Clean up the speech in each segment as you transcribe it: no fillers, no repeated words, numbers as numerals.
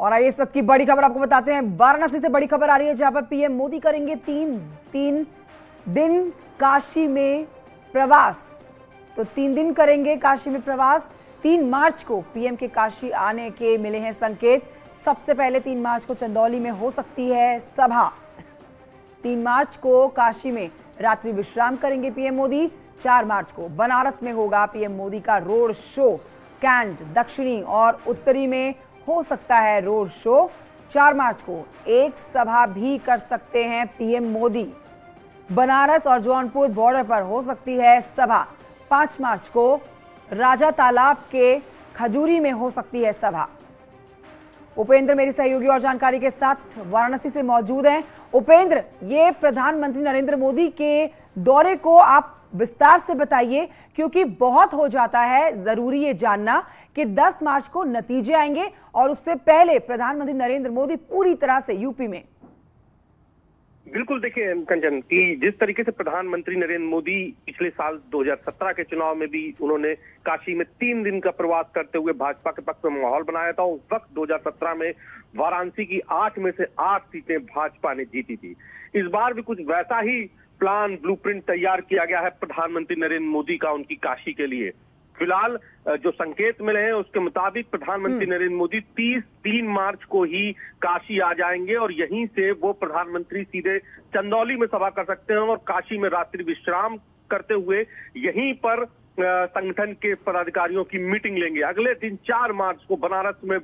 और आइए इस वक्त की बड़ी खबर आपको बताते हैं। वाराणसी से बड़ी खबर आ रही है, जहां पर पीएम मोदी करेंगे तीन दिन काशी में प्रवास। तो 3 दिन करेंगे काशी में प्रवास। 3 मार्च को पीएम के काशी आने के मिले हैं संकेत। सबसे पहले 3 मार्च को चंदौली में हो सकती है सभा। 3 मार्च को काशी में रात्रि विश्राम करेंगे पीएम मोदी। 4 मार्च को बनारस में होगा पीएम मोदी का रोड शो। कैंट, दक्षिणी और उत्तरी में हो सकता है रोड शो। 4 मार्च को एक सभा भी कर सकते हैं पीएम मोदी। बनारस और जौनपुर बॉर्डर पर हो सकती है सभा। 5 मार्च को राजा तालाब के खजूरी में हो सकती है सभा। उपेंद्र मेरी सहयोगी और जानकारी के साथ वाराणसी से मौजूद हैं। उपेंद्र, ये प्रधानमंत्री नरेंद्र मोदी के दौरे को आप विस्तार से बताइए, क्योंकि बहुत हो जाता है जरूरी ये जानना कि 10 मार्च को नतीजे आएंगे और उससे पहले प्रधानमंत्री नरेंद्र मोदी पूरी तरह से यूपी में। बिल्कुल, देखिए कंचन, कि जिस तरीके से प्रधानमंत्री नरेंद्र मोदी पिछले साल 2017 के चुनाव में भी उन्होंने काशी में 3 दिन का प्रवास करते हुए भाजपा के पक्ष में माहौल बनाया था। उस वक्त 2017 में वाराणसी की 8 में से 8 सीटें भाजपा ने जीती थी। इस बार भी कुछ वैसा ही प्लान, ब्लूप्रिंट तैयार किया गया है प्रधानमंत्री नरेंद्र मोदी का उनकी काशी के लिए। फिलहाल जो संकेत मिले हैं उसके मुताबिक प्रधानमंत्री नरेंद्र मोदी 3 मार्च को ही काशी आ जाएंगे और यहीं से वो प्रधानमंत्री सीधे चंदौली में सभा कर सकते हैं और काशी में रात्रि विश्राम करते हुए यहीं पर संगठन के पदाधिकारियों की मीटिंग लेंगे। अगले दिन 4 मार्च को बनारस में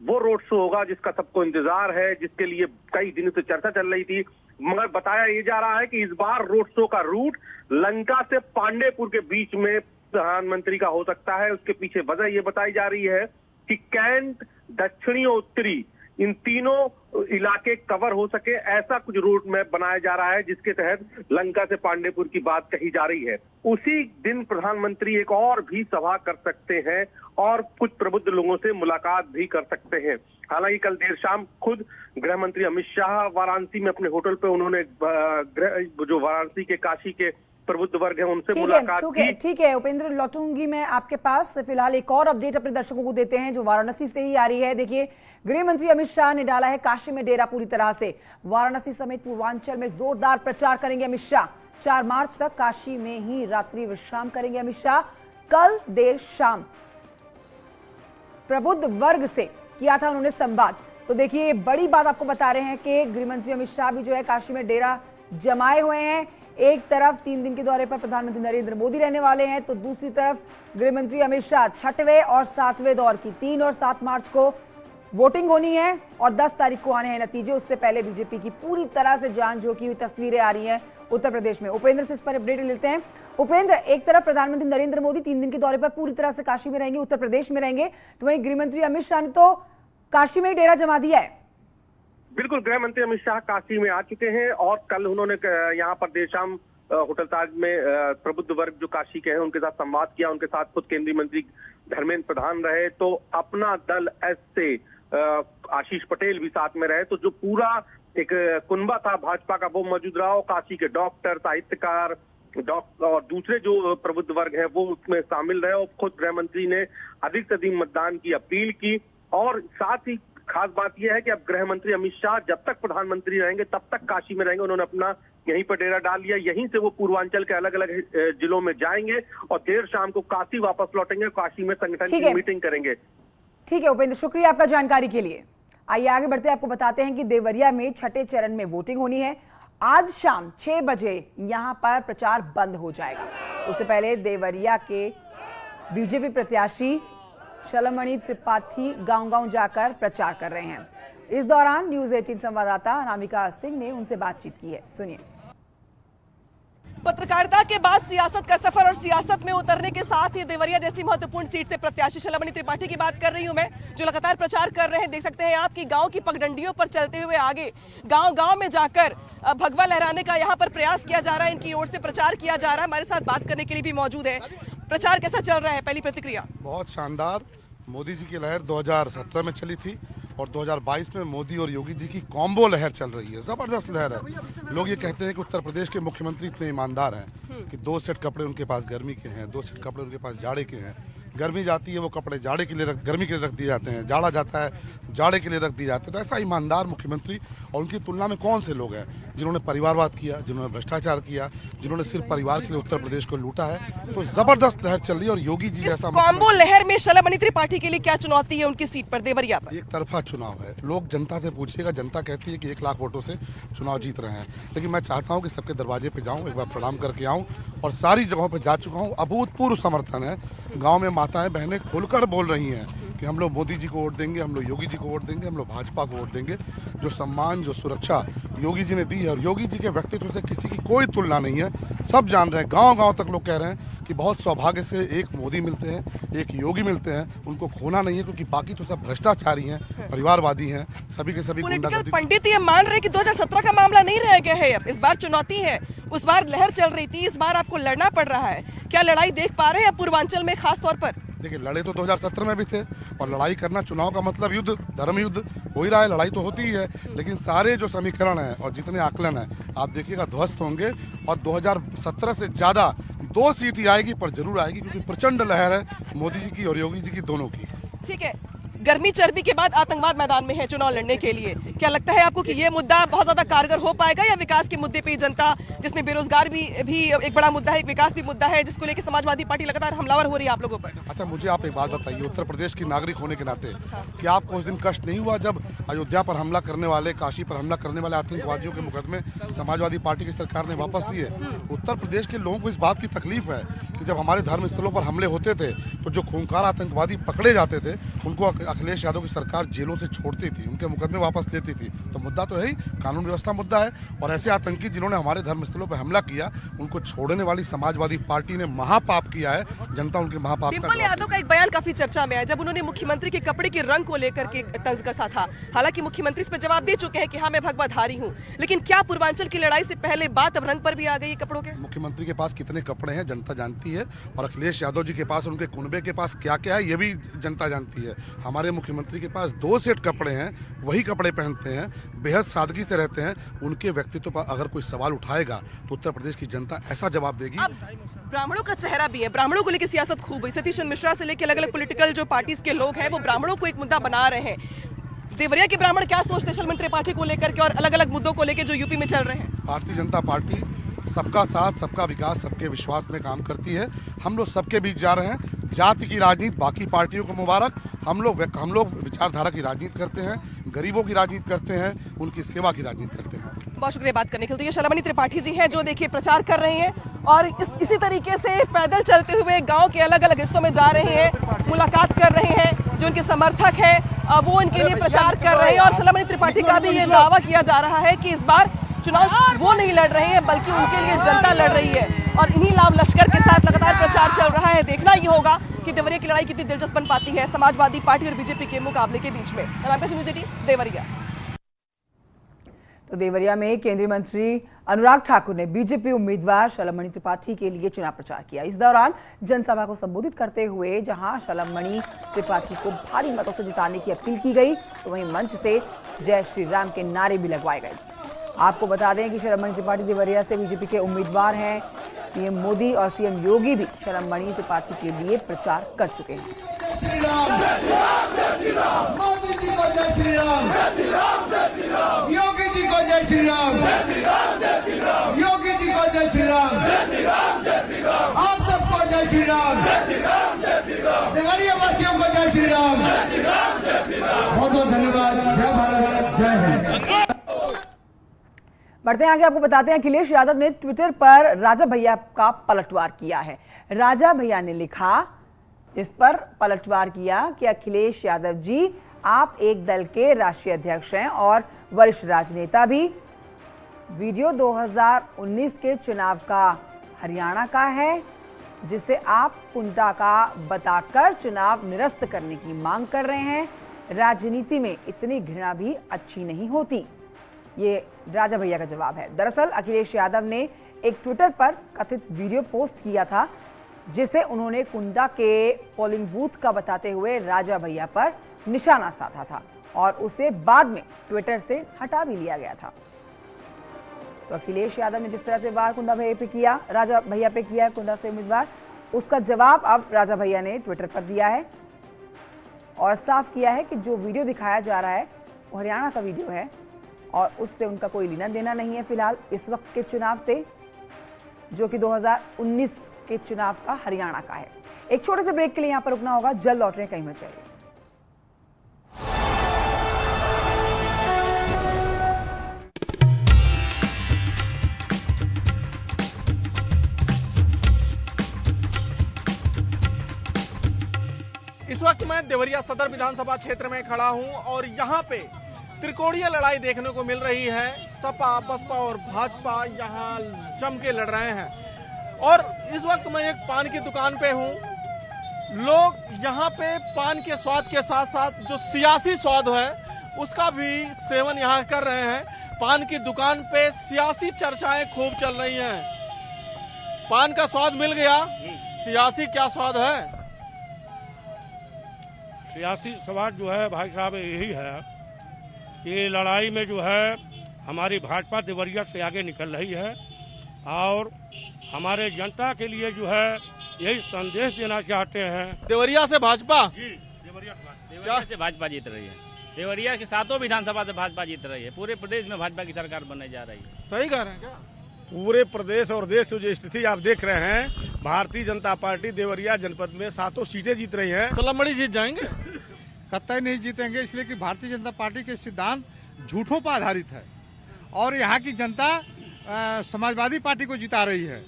वो रोड शो होगा जिसका सबको इंतजार है, जिसके लिए कई दिनों से चर्चा चल रही थी। मगर बताया ये जा रहा है कि इस बार रोड शो का रूट लंका से पांडेपुर के बीच में प्रधानमंत्री का हो सकता है। उसके पीछे वजह ये बताई जा रही है कि कैंट, दक्षिणी और उत्तरी, इन तीनों इलाके कवर हो सके, ऐसा कुछ रूट मैप बनाया जा रहा है जिसके तहत लंका से पांडेपुर की बात कही जा रही है। उसी दिन प्रधानमंत्री एक और भी सभा कर सकते हैं और कुछ प्रबुद्ध लोगों से मुलाकात भी कर सकते हैं। हालांकि कल देर शाम खुद गृह मंत्री अमित शाह वाराणसी में अपने होटल पे उन्होंने जो वाराणसी के काशी के प्रबुद्ध वर्ग है उनसे मुलाकात की। ठीक है उपेंद्र, लौटूंगी मैं आपके पास। फिलहाल एक और अपडेट अपने दर्शकों को देते हैं जो वाराणसी से ही आ रही है। देखिए, गृह मंत्री अमित शाह ने डाला है काशी में डेरा पूरी तरह से। वाराणसी समेत पूर्वांचल में जोरदार प्रचार करेंगे अमित शाह। 4 मार्च तक काशी में ही रात्रि विश्राम करेंगे अमित शाह। कल देर शाम प्रबुद्ध वर्ग से किया था उन्होंने संवाद। तो देखिए, बड़ी बात आपको बता रहे हैं कि गृह मंत्री अमित शाह भी जो है काशी में डेरा जमाए हुए हैं। एक तरफ 3 दिन के दौरे पर प्रधानमंत्री नरेंद्र मोदी रहने वाले हैं, तो दूसरी तरफ गृह मंत्री अमित शाह 6वें और 7वें दौर की 3 और 7 मार्च को वोटिंग होनी है और 10 तारीख को आने हैं नतीजे। उससे पहले बीजेपी की पूरी तरह से जान झोंकी हुई तस्वीरें आ रही हैं उत्तर प्रदेश में। उपेंद्र से इस पर अपडेट लेते हैं। उपेंद्र, एक तरफ प्रधानमंत्री नरेंद्र मोदी 3 दिन के दौरे पर पूरी तरह से काशी में रहेंगे, उत्तर प्रदेश में रहेंगे, तो वहीं गृह मंत्री अमित शाह ने तो काशी में ही डेरा जमा दिया है। बिल्कुल, गृह मंत्री अमित शाह काशी में आ चुके हैं और कल उन्होंने यहाँ पर देर शाम होटल ताज में प्रबुद्ध वर्ग जो काशी के हैं उनके साथ संवाद किया। उनके साथ खुद केंद्रीय मंत्री धर्मेंद्र प्रधान रहे, तो अपना दल एस से आशीष पटेल भी साथ में रहे। तो जो पूरा एक कुनबा था भाजपा का वो मौजूद रहा और काशी के डॉक्टर, साहित्यकार और दूसरे जो प्रबुद्ध वर्ग हैं वो उसमें शामिल रहे और खुद गृह मंत्री ने अधिक से अधिक मतदान की अपील की। और साथ ही खास बात यह है कि अब गृह मंत्री अमित शाह जब तक प्रधानमंत्री रहेंगे तब तक काशी में रहेंगे। उन्होंने अपना यहीं पर डेरा डाल लिया। यहीं से वो पूर्वांचल के अलग अलग जिलों में जाएंगे और देर शाम को काशी वापस लौटेंगे, काशी में संगठन की मीटिंग करेंगे। ठीक है उपेंद्र, शुक्रिया आपका जानकारी के लिए। आइए आगे बढ़ते, आपको बताते हैं कि देवरिया में 6ठे चरण में वोटिंग होनी है। आज शाम 6 बजे यहां पर प्रचार बंद हो जाएगा। उससे पहले देवरिया के बीजेपी प्रत्याशी शलमणि त्रिपाठी गांव-गांव जाकर प्रचार कर रहे हैं। इस दौरान न्यूज 18 संवाददाता अनामिका सिंह ने उनसे बातचीत की है, सुनिए। पत्रकारिता के बाद सियासत का सफर और सियासत में उतरने के साथ ही देवरिया जैसी महत्वपूर्ण सीट से प्रत्याशी शलमणि त्रिपाठी की बात कर रही हूं मैं, जो लगातार प्रचार कर रहे हैं। देख सकते हैं आप कि गांव की पगडंडियों पर चलते हुए आगे गांव-गांव में जाकर भगवा लहराने का यहां पर प्रयास किया जा रहा है। इनकी ओर से प्रचार किया जा रहा है। हमारे साथ बात करने के लिए भी मौजूद है। प्रचार कैसा चल रहा है, पहली प्रतिक्रिया? बहुत शानदार। मोदी जी की लहर 2017 में चली थी और 2022 में मोदी और योगी जी की कॉम्बो लहर चल रही है, जबरदस्त लहर है। लोग ये कहते हैं कि उत्तर प्रदेश के मुख्यमंत्री इतने ईमानदार हैं कि 2 सेट कपड़े उनके पास गर्मी के हैं, 2 सेट कपड़े उनके पास जाड़े के हैं। गर्मी जाती है वो कपड़े जाड़े के लिए गर्मी के लिए रख दिए जाते हैं, जाड़ा जाता है जाड़े के लिए रख दिए जाते हैं। तो ऐसा ईमानदार मुख्यमंत्री और उनकी तुलना में कौन से लोग हैं जिन्होंने परिवारवाद किया, जिन्होंने भ्रष्टाचार किया, जिन्होंने सिर्फ परिवार के लिए उत्तर प्रदेश को लूटा है। तो जबरदस्त लहर चल रही है और योगी जी जैसा कॉम्बो लहर में शलभमणि त्रिपाठी के लिए क्या चुनौती है उनकी सीट पर देवरिया पर? एक तरफा चुनाव है। लोग जनता से पूछिएगा, जनता कहती है कि 1 लाख वोटों से चुनाव जीत रहे हैं, लेकिन मैं चाहता हूं कि सबके दरवाजे पे जाऊं, एक बार प्रणाम करके आऊं और सारी जगहों पे जा चुका हूं। अभूतपूर्व समर्थन है। गांव में माताएं बहनें खुलकर बोल रही हैं कि हम लोग मोदी जी को वोट देंगे, हम लोग योगी जी को वोट देंगे, हम लोग भाजपा को वोट देंगे। जो सम्मान, जो सुरक्षा योगी जी ने दी है और योगी जी के व्यक्तित्व से किसी की कोई तुलना नहीं है। सब जान रहे हैं, गांव-गांव तक लोग कह रहे हैं कि बहुत सौभाग्य से एक मोदी मिलते हैं, एक योगी मिलते हैं, उनको खोना नहीं है, क्योंकि बाकी तो सब भ्रष्टाचारी हैं, परिवारवादी हैं, सभी के सभी गुंडागर्दी। पंडित ये मान रहे कि 2017 का मामला नहीं रह गया है, अब इस बार चुनौती है। उस बार लहर चल रही थी, इस बार आपको लड़ना पड़ रहा है। क्या लड़ाई देख पा रहे हैं पूर्वांचल में खास तौर पर? देखिए, लड़े तो 2017 में भी थे और लड़ाई करना, चुनाव का मतलब युद्ध, धर्म युद्ध हो ही रहा है, लड़ाई तो होती ही है। लेकिन सारे जो समीकरण हैं और जितने आकलन हैं आप देखिएगा ध्वस्त होंगे और 2017 से ज़्यादा 2 सीट ही आएगी, पर जरूर आएगी, क्योंकि प्रचंड लहर है मोदी जी की और योगी जी की, दोनों की। ठीक है, गर्मी चर्बी के बाद आतंकवाद मैदान में है चुनाव लड़ने के लिए। क्या लगता है आपको कि ये मुद्दा बहुत ज्यादा कारगर हो पाएगा, या विकास के मुद्दे पे जनता, जिसमें बेरोजगार भी एक बड़ा मुद्दा है, एक विकास भी मुद्दा है, जिसको लेकर समाजवादी पार्टी लगातार हमलावर हो रही है आप लोगों पर? अच्छा, मुझे आप एक बात बताइए, उत्तर प्रदेश की नागरिक होने के नाते क्या आपको उस दिन कष्ट नहीं हुआ जब अयोध्या पर हमला करने वाले, काशी पर हमला करने वाले आतंकवादियों के मुकदमे समाजवादी पार्टी की सरकार ने वापस लिए? उत्तर प्रदेश के लोगों को इस बात की तकलीफ है कि जब हमारे धर्म स्थलों पर हमले होते थे तो जो खूंखार आतंकवादी पकड़े जाते थे उनको अखिलेश यादव की सरकार जेलों से छोड़ती थी, उनके मुकदमे वापस लेती थी। तो मुद्दा तो है ही, कानून व्यवस्था मुद्दा है। और ऐसे आतंकी जिन्होंने हमारे धर्म स्थलों पर हमला किया, उनको छोड़ने वाली समाजवादी पार्टी ने महापाप किया है। जनता उनके महापाप का डिम्पल यादव का एक बयान काफी चर्चा में है, जब उन्होंने मुख्यमंत्री के कपड़े के रंग को लेकर के तंज कसा था। हालांकि मुख्यमंत्री इस पर जवाब दे चुके हैं कि हाँ, मैं भगवाधारी हूँ, लेकिन क्या पूर्वांचल की लड़ाई से पहले बात अब रंग पर भी आ गई कपड़ों के? मुख्यमंत्री के पास कितने कपड़े हैं जनता जानती है, और अखिलेश यादव जी के पास, उनके कुनबे के पास क्या क्या है ये भी जनता जानती है। हमारे मुख्यमंत्री के पास 2 सेट कपड़े हैं, वही कपड़े पहनते हैं, बेहद सादगी से रहते हैं। उनके व्यक्तित्व पर अगर कोई सवाल उठाएगा तो उत्तर प्रदेश की जनता ऐसा जवाब देगी। ब्राह्मणों का चेहरा भी है, ब्राह्मणों को लेकर सियासत खूब हुई। सतीश चंद्र मिश्रा से लेकर अलग अलग पॉलिटिकल जो पार्टीज के लोग हैं वो ब्राह्मणों को एक मुद्दा बना रहे हैं। देवरिया के ब्राह्मण क्या सोचते हैं शलभमणि त्रिपाठी को लेकर के और अलग अलग मुद्दों को लेकर जो यूपी में चल रहे हैं? भारतीय जनता पार्टी सबका साथ, सबका विकास, सबके विश्वास में काम करती है। हम लोग सबके बीच जा रहे हैं। जाति की राजनीति बाकी पार्टियों को मुबारक, हम लोग विचारधारा की राजनीति करते हैं, गरीबों की राजनीति करते हैं, उनकी सेवा की राजनीति करते हैं। बहुत शुक्रिया बात करने के लिए। तो ये शलभमणि त्रिपाठी जी हैं जो देखिए प्रचार कर रहे हैं और इसी तरीके से पैदल चलते हुए गांव के अलग अलग हिस्सों में जा रहे हैं, मुलाकात कर रहे हैं। जो उनके समर्थक हैं वो इनके लिए प्रचार कर रहे हैं और शलभमणि त्रिपाठी का भी ये दावा किया जा रहा है कि इस बार चुनाव वो नहीं लड़ रहे हैं बल्कि उनके लिए जनता लड़ रही है। और इन्हीं लाभ लश्कर के साथ लगातार प्रचार चल रहा है। देखना ये होगा कि देवरिया की लड़ाई कितनी दिलचस्प बन पाती है समाजवादी पार्टी और बीजेपी के मुकाबले के बीच में। देवरिया। तो देवरिया में केंद्रीय मंत्री अनुराग ठाकुर ने बीजेपी उम्मीदवार शलभमणि त्रिपाठी के लिए चुनाव प्रचार किया। इस दौरान जनसभा को संबोधित करते हुए जहां शलभमणि त्रिपाठी को भारी मतों से जिताने की अपील की गई, तो वहीं मंच से जय श्री राम के नारे भी लगवाए गए। आपको बता दें कि शलभमणि त्रिपाठी देवरिया से बीजेपी के उम्मीदवार हैं। पीएम मोदी और सीएम योगी भी शलभमणि त्रिपाठी के लिए प्रचार कर चुके हैं। मोदी जी को जय श्री राम, योगी जी को जय श्री राम, योगी जी को जय श्री राम, आप सबको जय श्री राम, देवरिया वासियों को जय श्री राम। बहुत बहुत धन्यवाद। जय भारत, जय हिंद। बढ़ते हैं आगे, आपको बताते हैं अखिलेश यादव ने ट्विटर पर राजा भैया का पलटवार किया है। राजा भैया ने लिखा, इस पर पलटवार किया कि अखिलेश यादव जी, आप एक दल के राष्ट्रीय अध्यक्ष हैं और वरिष्ठ राजनेता भी। वीडियो 2019 के चुनाव का हरियाणा का है, जिसे आप कुंटा का बताकर चुनाव निरस्त करने की मांग कर रहे हैं। राजनीति में इतनी घृणा भी अच्छी नहीं होती। ये राजा भैया का जवाब है। दरअसल अखिलेश यादव ने एक ट्विटर पर कथित वीडियो पोस्ट किया था, जिसे उन्होंने कुंडा के पोलिंग बूथ का बताते हुए राजा भैया पर निशाना साधा था और उसे बाद में ट्विटर से हटा भी लिया गया था। तो अखिलेश यादव ने जिस तरह से वार कुंडा भैया पे किया, राजा भैया पे किया, कुंडा से उम्मीदवार, उसका जवाब अब राजा भैया ने ट्विटर पर दिया है और साफ किया है कि जो वीडियो दिखाया जा रहा है वो हरियाणा का वीडियो है और उससे उनका कोई लेना देना नहीं है फिलहाल इस वक्त के चुनाव से, जो कि 2019 के चुनाव का हरियाणा का है। एक छोटे से ब्रेक के लिए यहां पर रुकना होगा, जल्द लौट रहे हैं, कहीं मत जाइए। इस वक्त मैं देवरिया सदर विधानसभा क्षेत्र में खड़ा हूं और यहां पे त्रिकोणीय लड़ाई देखने को मिल रही है। सपा, बसपा और भाजपा यहां जम के लड़ रहे हैं और इस वक्त मैं एक पान की दुकान पे हूं। लोग यहां पे पान के स्वाद के साथ साथ जो सियासी स्वाद है उसका भी सेवन यहां कर रहे हैं। पान की दुकान पे सियासी चर्चाएं खूब चल रही हैं। पान का स्वाद मिल गया, सियासी क्या स्वाद है? सियासी सवाल जो है भाई साहब यही है कि लड़ाई में जो है हमारी भाजपा देवरिया से आगे निकल रही है और हमारे जनता के लिए जो है यही संदेश देना चाहते हैं। देवरिया से भाजपा जी, देवरिया से भाजपा जीत रही है। देवरिया की 7 विधानसभा से भाजपा जीत रही है। पूरे प्रदेश में भाजपा की सरकार बनने जा रही है। सही कह रहे हैं क्या? पूरे प्रदेश और देश की जो स्थिति आप देख रहे हैं, भारतीय जनता पार्टी देवरिया जनपद में 7 सीटें जीत रही है। सलामड़ी जीत जाएंगे? कतई नहीं जीतेंगे, इसलिए कि भारतीय जनता पार्टी के सिद्धांत झूठों पर आधारित है और यहाँ की जनता समाजवादी पार्टी को जिता रही है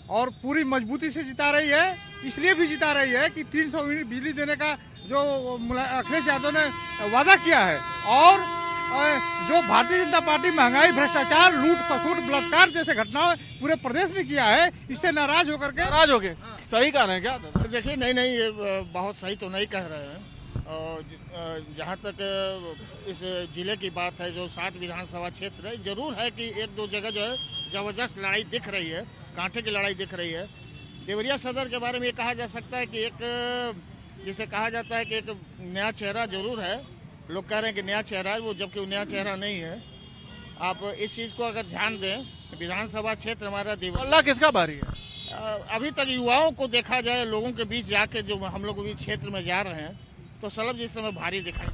और पूरी मजबूती से जिता रही है। इसलिए भी जिता रही है कि 300 यूनिट बिजली देने का जो अखिलेश यादव ने वादा किया है और जो भारतीय जनता पार्टी महंगाई, भ्रष्टाचार, लूट खसूट, बलात्कार जैसे घटनाएं पूरे प्रदेश में किया है, इससे नाराज होकर के नाराज हो गए। सही कह रहे हैं क्या? देखिए नहीं, ये बहुत सही तो नहीं कह रहे हैं। और जहाँ तक इस जिले की बात है, जो 7 विधानसभा क्षेत्र है, जरूर है कि 1-2 जगह जो है जबरदस्त लड़ाई दिख रही है, कांटे की लड़ाई दिख रही है। देवरिया सदर के बारे में ये कहा जा सकता है कि एक जिसे कहा जाता है कि एक नया चेहरा जरूर है। लोग कह रहे हैं कि नया चेहरा है वो, जबकि वो नया चेहरा नहीं है। आप इस चीज़ को अगर ध्यान दें, विधानसभा क्षेत्र हमारा देवरिया किसका भारी है? अभी तक युवाओं को देखा जाए, लोगों के बीच जाके जो हम लोग भी क्षेत्र में जा रहे हैं, तो सलब जिस समय भारी दिखाई।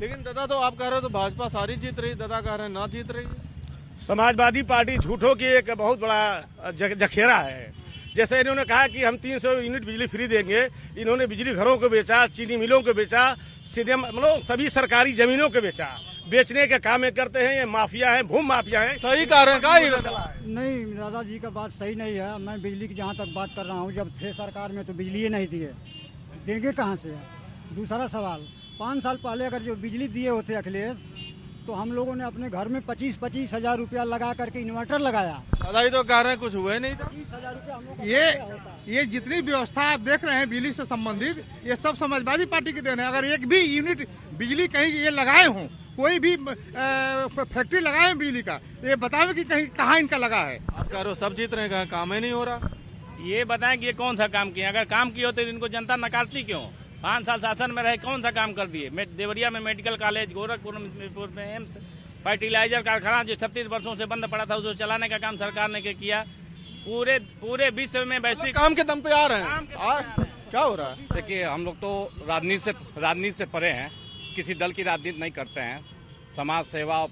लेकिन दादा तो आप कह रहे हो तो भाजपा सारी जीत रही, दादा कह रहे हैं ना जीत रही है। समाजवादी पार्टी झूठों की एक बहुत बड़ा जखेरा है। जैसे इन्होंने कहा कि हम 300 यूनिट बिजली फ्री देंगे, इन्होंने बिजली घरों को बेचा, चीनी मिलों को बेचा, सिनेमा मतलब सभी सरकारी जमीनों को बेचा। बेचने के काम करते हैं, ये माफिया है, भूमि माफिया है। सही कह रहे हैं? नहीं, दादाजी का बात सही नहीं है। मैं बिजली की जहाँ तक बात कर रहा हूँ, जब थे सरकार में तो बिजली नहीं दिए, देंगे कहाँ से? दूसरा सवाल, 5 साल पहले अगर जो बिजली दिए होते अखिलेश, तो हम लोगों ने अपने घर में 25-25 हजार रुपया लगा करके इन्वर्टर लगाया। दादा तो कह रहे हैं कुछ हुए नहीं था। 25 हजार रुपया ये जितनी व्यवस्था आप देख रहे हैं बिजली से संबंधित, ये सब समाजवादी पार्टी की देन है। अगर एक भी यूनिट बिजली कहीं ये लगाए हों, कोई भी फैक्ट्री लगाए हैं बिजली का, तो ये बतावे कि कहीं कहाँ इनका लगा है। आप कह रहे हो सब जीत रहे हैं, काम ही नहीं हो रहा। ये बताएं कि ये कौन सा काम किया? अगर काम किए होते तो इनको जनता नकारती क्यों? 5 साल शासन में रहे, कौन सा काम कर दिए? देवरिया में मेडिकल कॉलेज, गोरखपुर में एम्स, फर्टिलाइजर कारखाना जो 36 वर्षों से बंद पड़ा था, उसको चलाने का काम सरकार ने किया। पूरे विश्व में वैश्विक काम के दम पे आ रहे हैं। क्या हो रहा है? देखिए, हम लोग तो राजनीति से परे हैं, किसी दल की राजनीति नहीं करते हैं, समाज सेवा।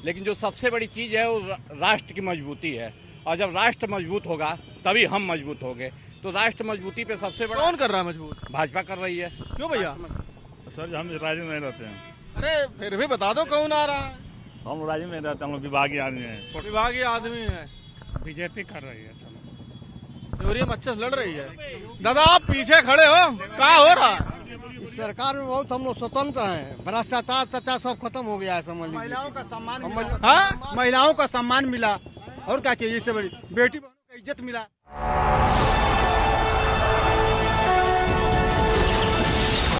लेकिन जो सबसे बड़ी चीज है वो राष्ट्र की मजबूती है, और जब राष्ट्र मजबूत होगा तभी हम मजबूत होंगे। तो राष्ट्र मजबूती पे सबसे बड़ा कौन कर रहा है मजबूत? भाजपा कर रही है। क्यों भैया? सर हम राज्य में नहीं रहते हैं। अरे फिर भी बता दो कौन आ रहा है? हम राज्य में नहीं रहते, हम लोग विभागीय आदमी हैं। विभागीय आदमी है। बीजेपी कर रही है सर, देवरिया में अच्छे से लड़ रही है। दादा आप पीछे खड़े हो, क्या हो रहा है? सरकार में बहुत हम लोग स्वतंत्र हैं, भ्रष्टाचार सब खत्म हो गया है। समझ लीजिए महिलाओं का सम्मान, महिलाओं का सम्मान मिला और क्या चाहिए? इससे बड़ी बेटी बहनों का इज्जत मिला।